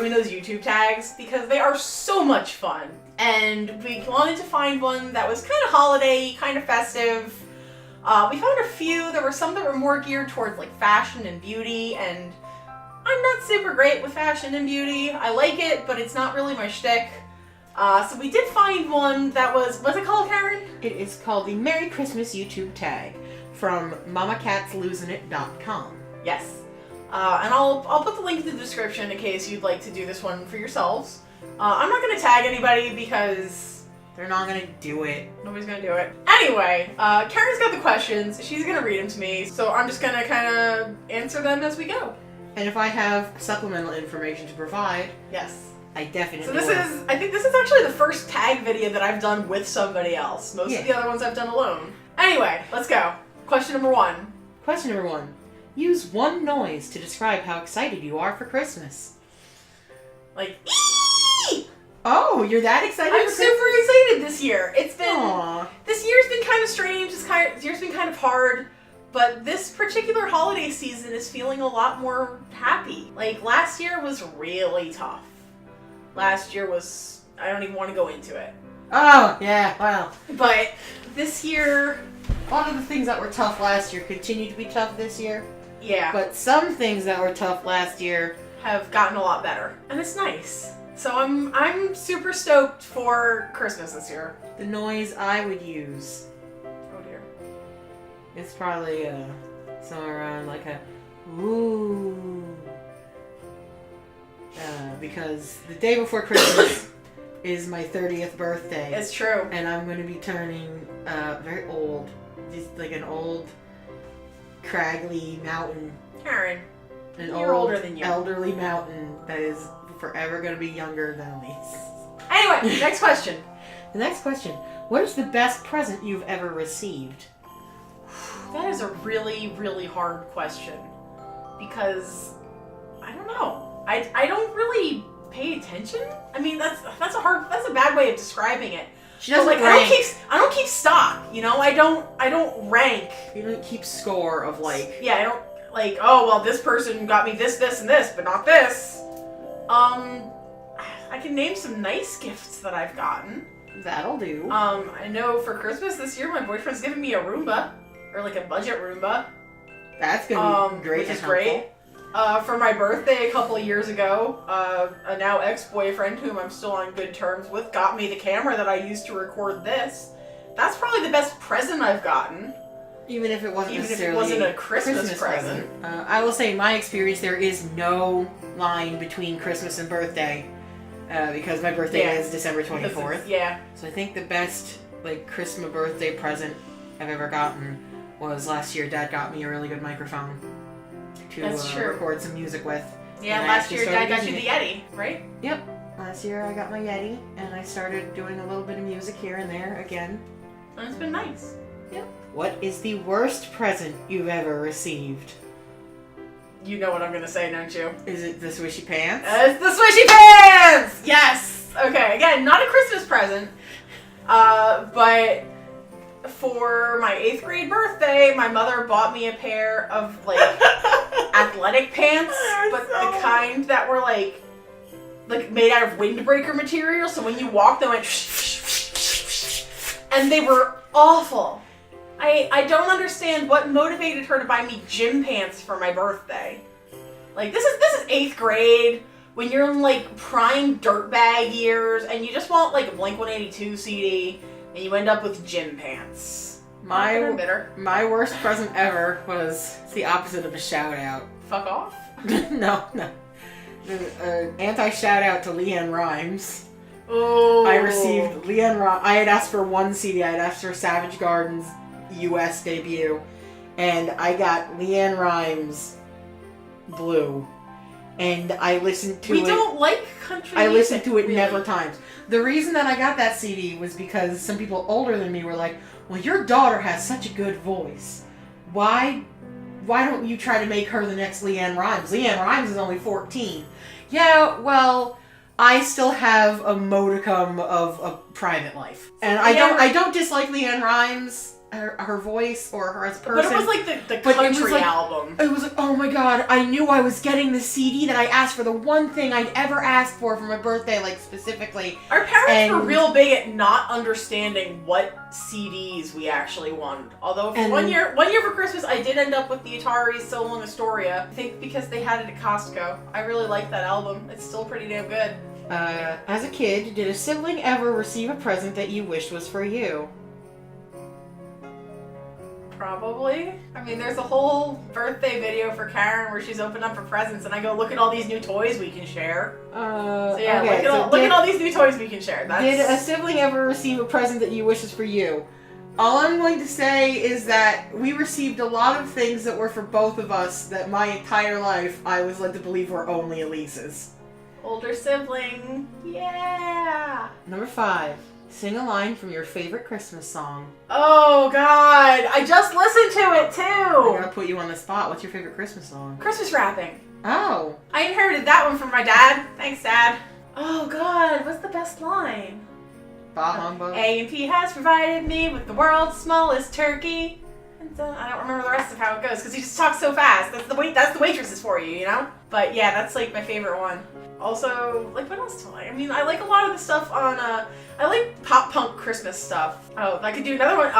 doing those YouTube tags because they are so much fun. And we wanted to find one that was kind of holiday, kind of festive. We found a few. There were some that were more geared towards like fashion and beauty, and I'm not super great with fashion and beauty. I like it, but it's not really my shtick. So we did find one that was, what's it called, Karen? It is called the Merry Christmas YouTube tag from mamacatslosingit.com. Yes. And I'll put the link in the description in case you'd like to do this one for yourselves. I'm not going to tag anybody because they're not going to do it. Nobody's going to do it. Anyway, Karen's got the questions. She's going to read them to me, so I'm just going to kind of answer them as we go. And if I have supplemental information to provide, yes, I definitely will. So I think this is actually the first tag video that I've done with somebody else. Most of the other ones I've done alone. Anyway, let's go. Question number 1. Question number 1. Use one noise to describe how excited you are for Christmas. Like, eee! Oh, you're that excited I'm for super Christmas? excited this year. It's been... Aww. This year's been kind of strange. This year's been kind of hard. But this particular holiday season is feeling a lot more happy. Like, last year was really tough. Last year was... I don't even want to go into it. Oh, yeah, well. But this year... A lot of the things that were tough last year continue to be tough this year. Yeah. But some things that were tough last year have gotten a lot better. And it's nice. So I'm super stoked for Christmas this year. The noise I would use... Oh dear. It's probably somewhere around like a ooh. Because the day before Christmas is my 30th birthday. It's true. And I'm going to be turning very old. Just like an old, craggy mountain. Karen, you're older than you. Elderly mountain that is forever going to be younger than Elyse. Anyway, next question. The next question. What is the best present you've ever received? That is a really, really hard question. Because, I don't know. I don't really pay attention. I mean, that's a bad way of describing it. She doesn't like, rank. I don't keep stock, you know? I don't rank. You don't keep score of like... Yeah, I don't, like, oh, well, this person got me this, this, and this, but not this. I can name some nice gifts that I've gotten. That'll do. I know for Christmas this year, my boyfriend's giving me a Roomba. Or like a budget Roomba. That's gonna be great. Which is great. For my birthday a couple of years ago, a now ex-boyfriend, whom I'm still on good terms with, got me the camera that I used to record this. That's probably the best present I've gotten. Even if it wasn't necessarily if it wasn't a Christmas present. I will say, in my experience, there is no line between Christmas and birthday. Because my birthday is December 24th. Yeah. So I think the best, like, Christmas birthday present I've ever gotten was last year. Dad got me a really good microphone to record some music with. Yeah, last year Dad got you the Yeti, right? Yep. Last year I got my Yeti, and I started doing a little bit of music here and there again. And it's been nice. Yep. What is the worst present you've ever received? You know what I'm gonna say, don't you? Is it the swishy pants? It's the swishy pants! Yes! Okay, again, not a Christmas present, but for my 8th grade birthday, my mother bought me a pair of, like, athletic pants, but the kind that were, like made out of windbreaker material, so when you walked, they went and they were awful. I don't understand what motivated her to buy me gym pants for my birthday. Like, this is 8th grade, when you're in, like, prime dirtbag years, and you just want, like, a Blink-182 CD, and you end up with gym pants. My worst present ever was the opposite of a shout-out. Fuck off? No. Anti-shout-out to Leanne Rhymes. Oh. I received Leanne Rhymes. I had asked for one CD. I had asked for Savage Garden's US debut, and I got Leanne Rhymes Blue, and I listened to it. We don't like country music. I listened to it really. never times. The reason that I got that CD was because some people older than me were like, well, your daughter has such a good voice. Why don't you try to make her the next Leanne Rhymes? Leanne Rhymes is only 14. Yeah, well, I still have a modicum of a private life. And I don't dislike Leanne Rhymes. her voice or her as a person. But it was like the country album. It was like, oh my god, I knew I was getting the CD that I asked for, the one thing I'd ever asked for my birthday, like specifically. Our parents were real big at not understanding what CDs we actually wanted. Although one year for Christmas, I did end up with the Atari So Long Astoria. I think because they had it at Costco. I really like that album. It's still pretty damn good. As a kid, did a sibling ever receive a present that you wished was for you? Probably. I mean, there's a whole birthday video for Karen where she's opened up her presents, and I go, look at all these new toys we can share. So yeah, okay, look at all these new toys we can share. Did a sibling ever receive a present that you wish was for you? All I'm going to say is that we received a lot of things that were for both of us that my entire life I was led to believe were only Elyse's. Older sibling. Yeah. Number 5. Sing a line from your favorite Christmas song. Oh, God. I just listened to it, too. I'm gonna put you on the spot. What's your favorite Christmas song? Christmas Wrapping. Oh. I inherited that one from my dad. Thanks, Dad. Oh, God. What's the best line? Bah humbug. A&P has provided me with the world's smallest turkey. And I don't remember the rest of how it goes because he just talks so fast. That's the waitresses for you, you know? But yeah, that's like my favorite one. Also, like, what else do I like? I mean, I like a lot of the stuff on, I like pop punk Christmas stuff. Oh, I could do another one.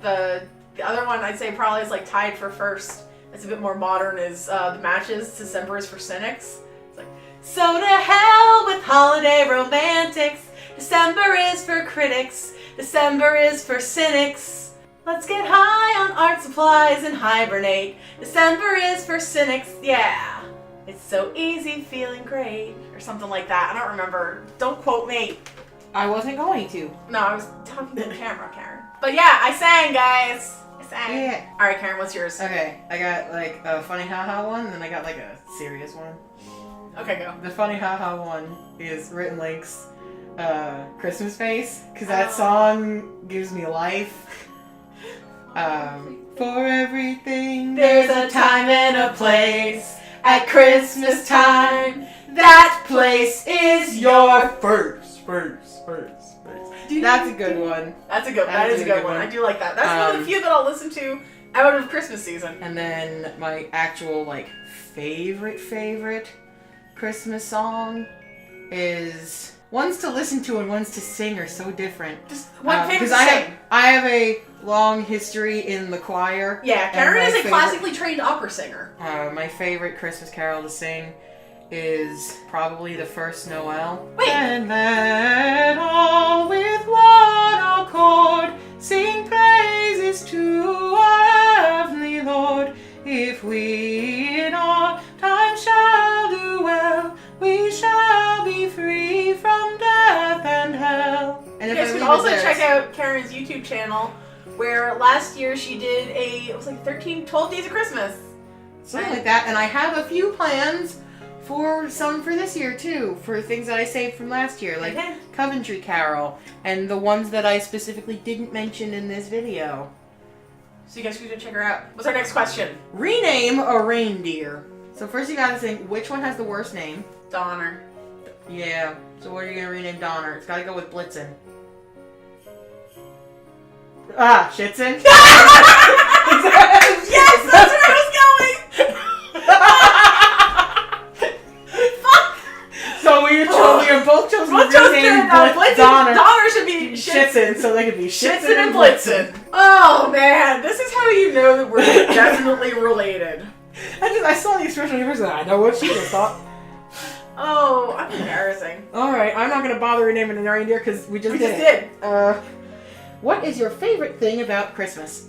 The other one I'd say probably is like tied for first. It's a bit more modern is the Matches, December is for Cynics. It's like, so to hell with holiday romantics. December is for critics. December is for cynics. Let's get high on art supplies and hibernate. December is for cynics, yeah. It's so easy feeling great. Or something like that. I don't remember. Don't quote me. I wasn't going to. No, I was talking to the camera, Karen. But yeah, I sang, guys. I sang. Yeah. Alright, Karen, what's yours? Okay, I got like a funny haha one, and then I got like a serious one. Okay, go. The funny haha one is Written Link's Christmas Face, because that song gives me life. For everything There's a time and a place. At Christmas time, that place is your first. That's a good one. That is a good one. I do like that. That's one of the few that I'll listen to out of Christmas season. And then my actual like favorite Christmas song is ones to listen to and ones to sing are so different. Just one favorite to sing. I have a long history in the choir. Yeah, Karen is a classically trained opera singer. My favorite Christmas carol to sing is probably The First Noel. Wait. And let all with one accord sing praises to our heavenly Lord. If we in all time shall do well, we shall be free from death and hell. And you guys can also check out Karen's YouTube channel, where last year she did it was like 12 Days of Christmas. Something like that. And I have a few plans for some for this year too, for things that I saved from last year, like Coventry Carol, and the ones that I specifically didn't mention in this video. So you guys should go check her out. What's our next question? Rename a reindeer. So first you gotta think, which one has the worst name? Donner. Yeah. So what are you gonna rename Donner? It's gotta go with Blitzen. Shitzen? Yes, that's where I was going! Fuck! So we are both chosen to rename Donner. Donner should be Shitzen, so they could be Shitzen and Blitzen. Oh man, this is how you know that we're definitely related. I saw the expression on your face and I know what she just thought. Oh, I'm embarrassing. Alright, I'm not gonna bother renaming the reindeer because we just did. What is your favorite thing about Christmas?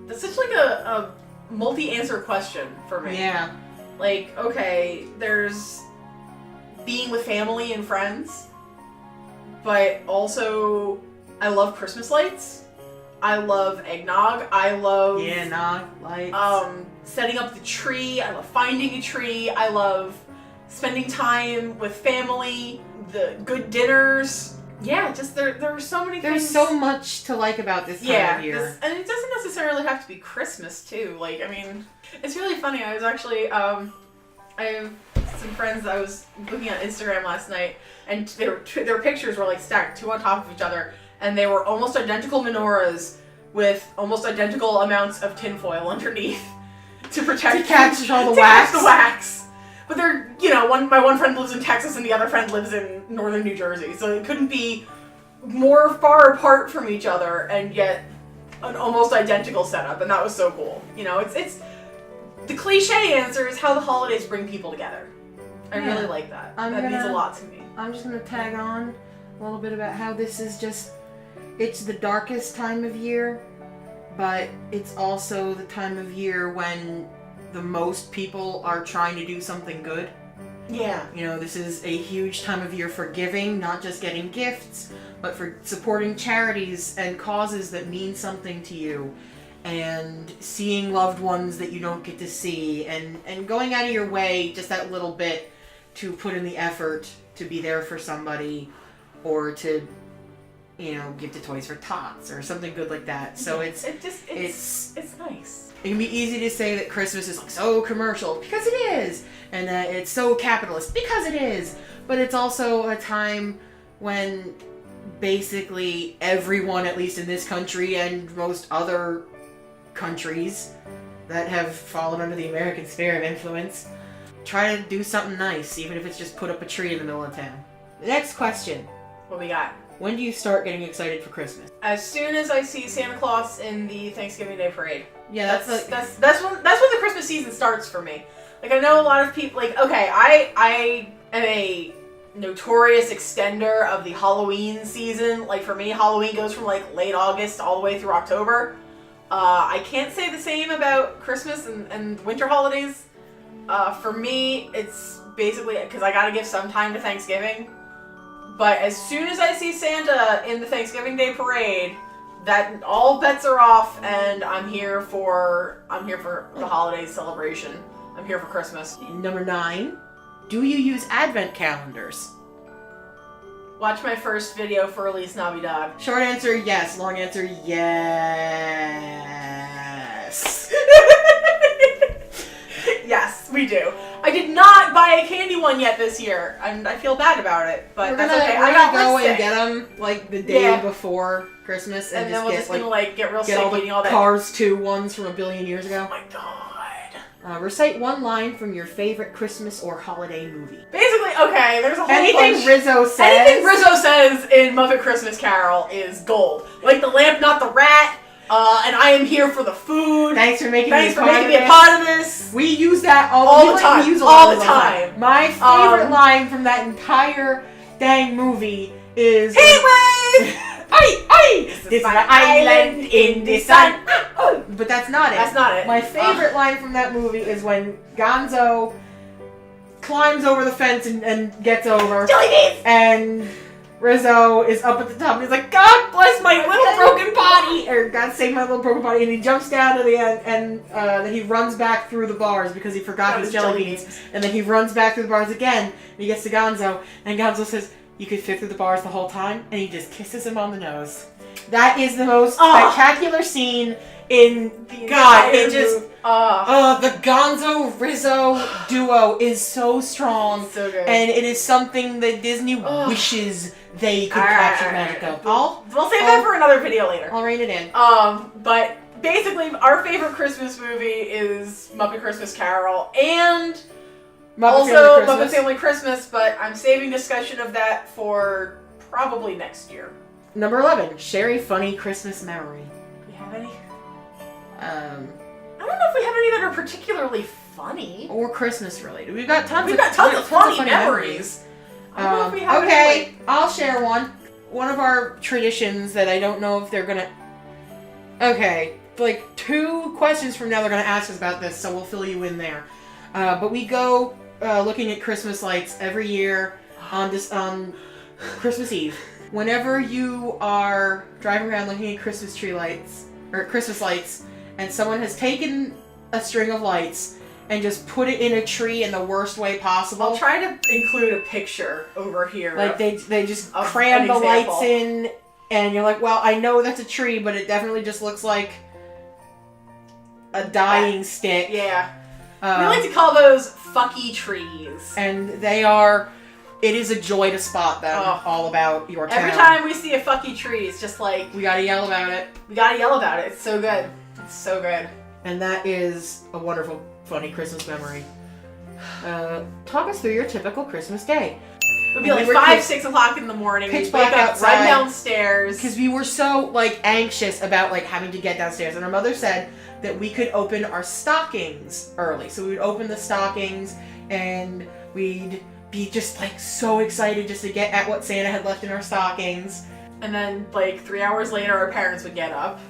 That's such like a multi-answer question for me. Yeah. Like, okay, there's being with family and friends, but also I love Christmas lights. I love eggnog. I love lights. Setting up the tree. I love finding a tree. I love spending time with family. The good dinners. Yeah, just there are so many things. There's so much to like about this time of year. And it doesn't necessarily have to be Christmas too. Like, I mean, it's really funny. I was actually I have some friends that I was looking at Instagram last night, and their pictures were like stacked two on top of each other, and they were almost identical menorahs with almost identical amounts of tinfoil underneath to protect To catch all the to wax. catch the wax. But they're, you know, my one friend lives in Texas and the other friend lives in northern New Jersey, so it couldn't be more far apart from each other and yet an almost identical setup, and that was so cool. You know, it's the cliche answer is how the holidays bring people together. I really like that. That means a lot to me. I'm just gonna tag on a little bit about how this is just, it's the darkest time of year, but it's also the time of year when the most people are trying to do something good. Yeah. You know, this is a huge time of year for giving, not just getting gifts, but for supporting charities and causes that mean something to you, and seeing loved ones that you don't get to see, and going out of your way just that little bit to put in the effort to be there for somebody, or to, you know, give to Toys for Tots or something good like that. So it's nice. It can be easy to say that Christmas is so commercial, because it is, and that it's so capitalist, because it is, but it's also a time when basically everyone, at least in this country and most other countries that have fallen under the American sphere of influence, try to do something nice, even if it's just put up a tree in the middle of town. The next question. What we got? When do you start getting excited for Christmas? As soon as I see Santa Claus in the Thanksgiving Day parade. Yeah, that's when the Christmas season starts for me. Like, I know a lot of people, like, okay, I am a notorious extender of the Halloween season. Like, for me, Halloween goes from like late August all the way through October. I can't say the same about Christmas and winter holidays. For me, it's basically because I gotta give some time to Thanksgiving. But as soon as I see Santa in the Thanksgiving Day parade, that all bets are off, and I'm here for the holiday celebration. I'm here for Christmas. Number 9. Do you use advent calendars? Watch my first video for Elyse Navidad. Short answer, yes. Long answer, yes. Yes, we do. I did not buy a candy one yet this year, and I feel bad about it, but that's okay. We're gonna go and get them like the day before Christmas, and then just we're just gonna get real sick eating all that. Cars 2 ones from a billion years ago. Oh my god. Recite one line from your favorite Christmas or holiday movie. Basically, okay, there's a whole Anything bunch. Rizzo says. Anything Rizzo says in Muppet Christmas Carol is gold. Like the lamp, not the rat. And I am here for the food. Thanks for making me a part of this. We use that all the time. All the time. My favorite line from that entire dang movie is HYPE! This is my island in the sun. But that's not it. That's not it. My favorite line from that movie is when Gonzo climbs over the fence and gets over. Jelly beans! And Rizzo is up at the top and he's like, God bless my little broken body! Or God save my little broken body. And he jumps down to the end and then he runs back through the bars because he forgot his jelly beans. And then he runs back through the bars again and he gets to Gonzo. And Gonzo says, you could fit through the bars the whole time? And he just kisses him on the nose. That is the most spectacular scene in the God. It just the Gonzo Rizzo duo is so strong. So good. And it is something that Disney wishes they could capture magic of. We'll save that for another video later. I'll rein it in. But basically our favorite Christmas movie is Muppet Christmas Carol and Muppet Family Christmas, but I'm saving discussion of that for probably next year. Number 11, share a funny Christmas memory. Do we have any? I don't know if we have any that are particularly funny. Or Christmas related. We've got tons of funny memories. I don't know if we have any, I'll share one. One of our traditions that I don't know if they're gonna... Okay, like 2 questions from now they're gonna ask us about this, so we'll fill you in there. But we go looking at Christmas lights every year on Christmas Eve. Whenever you are driving around looking at Christmas tree lights, or Christmas lights, and someone has taken a string of lights and just put it in a tree in the worst way possible. I'll try to include a picture over here. Like they just cram the lights in, and you're like, well, I know that's a tree, but it definitely just looks like a dying stick. Yeah. We like to call those fucky trees. And they are it is a joy to spot them all about your town. Every time we see a fucky tree, it's just like... We gotta yell about it. We gotta yell about it. It's so good. It's so good. And that is a wonderful, funny Christmas memory. Talk us through your typical Christmas day. It would be like 5, 6 o'clock in the morning. Pitch We'd black wake up, outside. run downstairs. Because we were so, like, anxious about, like, having to get downstairs. And our mother said that we could open our stockings early. So we would open the stockings and we'd be just, like, so excited just to get at what Santa had left in our stockings. And then, like, 3 hours later, our parents would get up.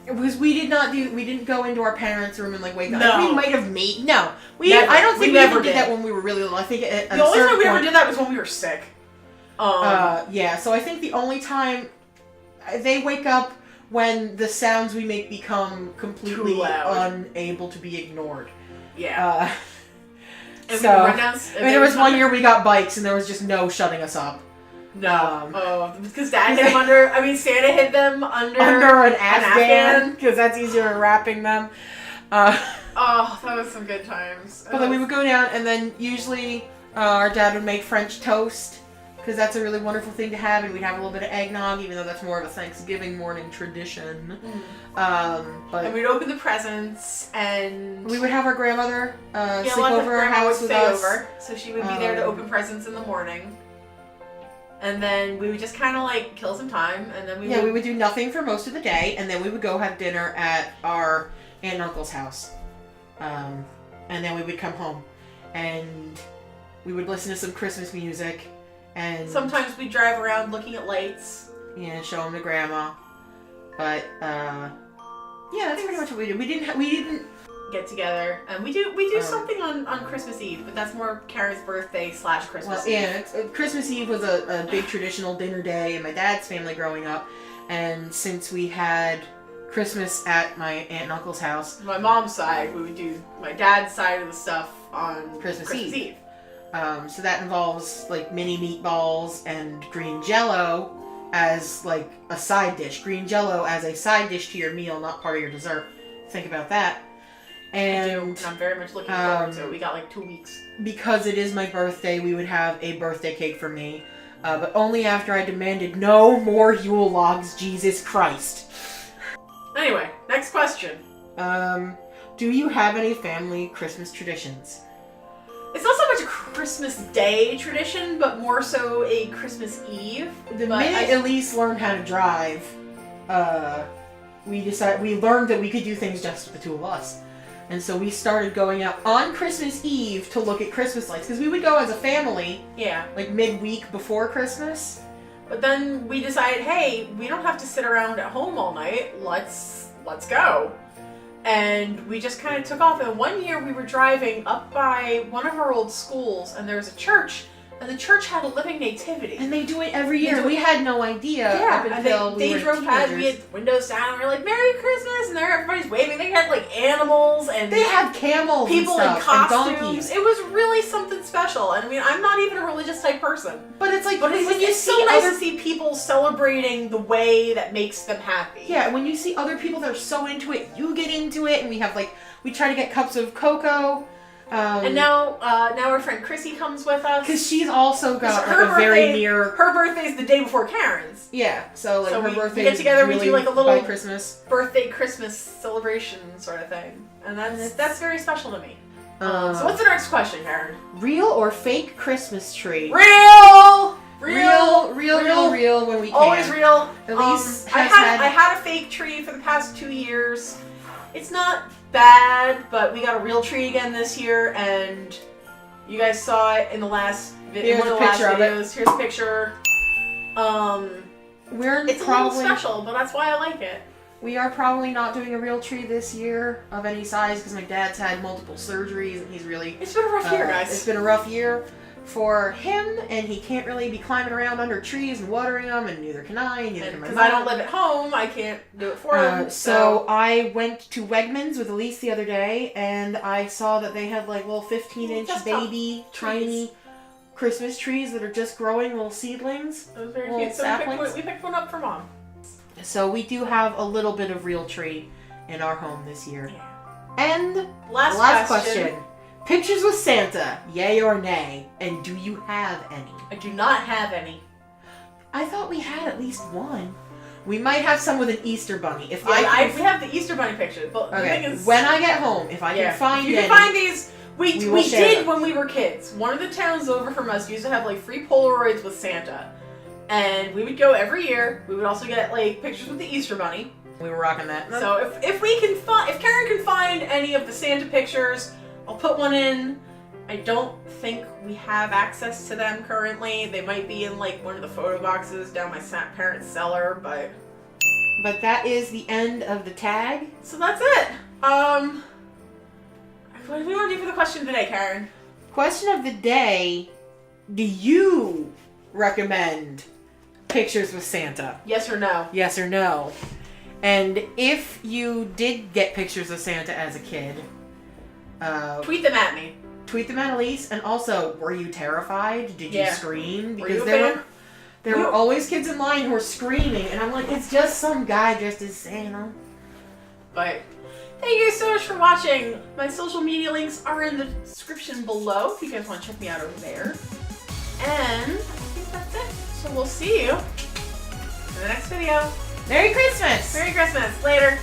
Because we didn't go into our parents' room and, like, wake up. No. We might have made, no. Never. I don't think we never ever did that when we were really little. I think at the only time we ever did that was when we were sick. Yeah, so I think the only time they wake up when the sounds we make become completely unable to be ignored. Yeah. And so, there was one year we got bikes and there was just no shutting us up. No. Because Dad hid them under, Santa hid them under an Afghan, because that's easier than wrapping them. That was some good times. But then we would go down and then usually our dad would make French toast. Because that's a really wonderful thing to have, and we'd have a little bit of eggnog, even though that's more of a Thanksgiving morning tradition. And we'd open the presents, and we would have our grandmother sleep over our house with us. So she would be there to open presents in the morning. And then we would just kind of like kill some time, and then we would do nothing for most of the day, and then we would go have dinner at our aunt and uncle's house. And then we would come home, and we would listen to some Christmas music. And sometimes we drive around looking at lights. Yeah, show them to Grandma. But yeah, that's pretty much what we did. We didn't get together, and we do something on Christmas Eve, but that's more Karen's birthday / Christmas. Well, yeah, Christmas Eve was a big traditional dinner day in my dad's family growing up, and since we had Christmas at my aunt and uncle's house, my mom's side, we would do my dad's side of the stuff on Christmas Eve. So that involves like mini meatballs and green jello as like a side dish. Green jello as a side dish to your meal, not part of your dessert. Think about that. And I'm very much looking forward to it. We got like 2 weeks. Because it is my birthday, we would have a birthday cake for me. But only after I demanded no more Yule logs, Jesus Christ. Anyway, next question. Do you have any family Christmas traditions? It's not so much a Christmas Day tradition, but more so a Christmas Eve. The minute Elyse learned how to drive, we learned that we could do things just with the two of us. And so we started going out on Christmas Eve to look at Christmas lights. Because we would go as a family, like midweek before Christmas. But then we decided, hey, we don't have to sit around at home all night. Let's go. And we just kind of took off. And one year we were driving up by one of our old schools, and there was a church, and the church had a living nativity. And they do it every year. We had no idea up until they drove past. We had windows down, and we were like, "Merry Christmas!" And there, everybody's waving. They had like animals, and they had camels, people and stuff, in costumes. And donkeys. It was really something special. And I mean, I'm not even a religious type person, but it's like it's so nice to see people celebrating the way that makes them happy. Yeah, when you see other people that are so into it, you get into it, and we try to get cups of cocoa. And now our friend Chrissy comes with us. Because she's also got a very near... Her birthday's the day before Karen's. Yeah, so her birthday we get together, we do like a little Christmas Christmas celebration sort of thing. And that's very special to me. So what's the next question, Karen? Real or fake Christmas tree? Real when we can. Always real. Elyse I had a fake tree for the past 2 years. It's not bad, but we got a real tree again this year, and you guys saw it in the last videos. Here's a picture. It's a little special, but that's why I like it. We are probably not doing a real tree this year of any size because my dad's had multiple surgeries and he's really... It's been a rough year, guys. It's been a rough year for him, and he can't really be climbing around under trees and watering them, and neither can I, neither can my mom. Because I don't live at home, I can't do it for him. So I went to Wegmans with Elyse the other day, and I saw that they had like little 15-inch baby, tiny Christmas trees that are just growing, little seedlings. It was very cute. So we picked one up for Mom. So we do have a little bit of real tree in our home this year. And last question. Pictures with Santa, yay or nay? And do you have any? I do not have any. I thought we had at least one. We might have some with an Easter bunny. If We have the Easter bunny picture, but the thing is, when I get home, if I can find if you any, can find these, we did them. when we were kids. One of the towns over from us used to have like free Polaroids with Santa, and we would go every year. We would also get like pictures with the Easter bunny. We were rocking that. So if Karen can find any of the Santa pictures, I'll put one in. I don't think we have access to them currently. They might be in like one of the photo boxes down my parents' cellar, but that is the end of the tag. So that's it. What do we want to do for the question today, Karen? Question of the day: do you recommend pictures with Santa? Yes or no? Yes or no? And if you did get pictures of Santa as a kid, tweet them at me. Tweet them at Elyse. And also, were you terrified? Did you scream? Because there were always kids in line who were screaming, and I'm like, it's just some guy dressed as Santa. But thank you so much for watching. My social media links are in the description below if you guys want to check me out over there. And I think that's it. So we'll see you in the next video. Merry Christmas! Merry Christmas. Later.